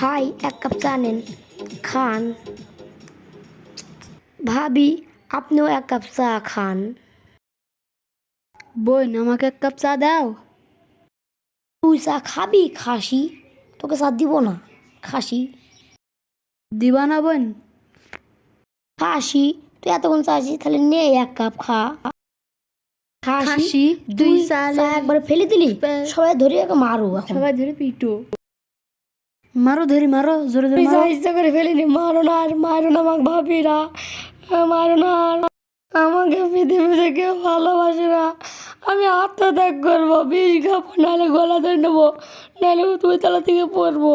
ভাই এক কাপ চা নেন, খান। ভাবি আপনিও এক কাপ চা খান। বোন আমাকে এক কাপ চা দাও। তুই চা খাবি? খাসি, তোকে চা দিব না। খাসি দিবা না বোন? খাসি, তুই এতক্ষণ চাইছিস, তাহলে নে এক কাপ খা। খাসি তুই দুই চা সালে একবারে ফেলে দিলি, সবাই ধরে একে মারো এখন। সবাই ধরে পিটো, মারো ধরি মারো, জোরে জোরে ইচ্ছা মারো। ইচ্ছা করে ফেলিনি, মারো না আর, মারো না আমাকে ভাবিরা, মারো না আর। আমাকে পৃথিবীতে কেউ ভালোবাসে না, আমি আত্মত্যাগ করবো, বিষ খাবো, নাহলে গলা ধরে নেবো, নাহলে তুই তলা থেকে পড়বো।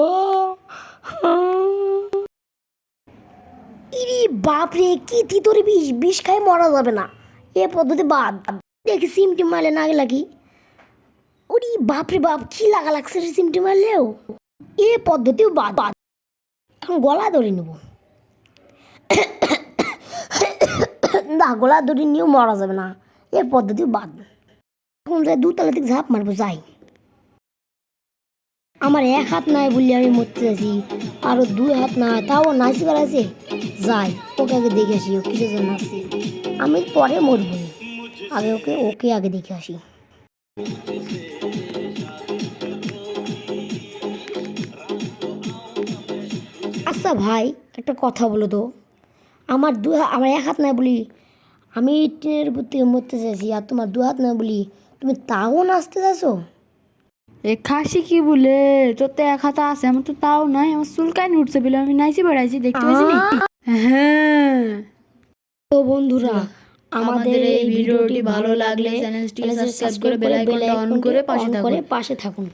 ইরি বাপরে, কি তিতরে বিষ, বিষ খাই মরা যাবে না, এ পদ্ধতি বাদ। দেখি সিমটি মারলে না লাগি। ওরি বাপরে বাপ, কি লাগা লাগছে রে সিমটি মারলেও। এ পদ্ধতিও বাদ। এখন গলা ধরে নেব না, গলা ধরে নিয়েও মরা যাবে না, এ পদ্ধতিও বাদ। এখন যাই দুতলা থেকে ঝাঁপ মারবো, যাই। আমার এক হাত নাই বললে আমি মরতে যাচ্ছি, আরো দুই হাত নাই, তাও নাচি বেড়াচ্ছে। যাই, ওকে আগে দেখে আসি, ও কিসের জন্য আসছে। আমি পরে মরবো, আগে ওকে ওকে আগে দেখে আসি। আচ্ছা ভাই, একটা কথা বলো তো, আমার এক হাত নাই বলি আমি ট্রেনের উপর থেকে মরতে চাইছি, আর তোমার দু হাত নাই বলি তুমি তাও নাচতে চাইছো। এ খাসি কি বলে, তোর তো এক হাতা আছে, আমার তো তাও নাই, আমার চুলকাই উঠছে বলে আমি নাইছি বেড়াইছি, দেখতে পাইছি নি? হ্যাঁ। তো বন্ধুরা, আমাদের এই ভিডিওটি ভালো লাগলে চ্যানেলটিকে চ্যানেলটি সাবস্ক্রাইব করে বেল আইকনটা অন করে পাশে থাকুন। পাশে থাকুন।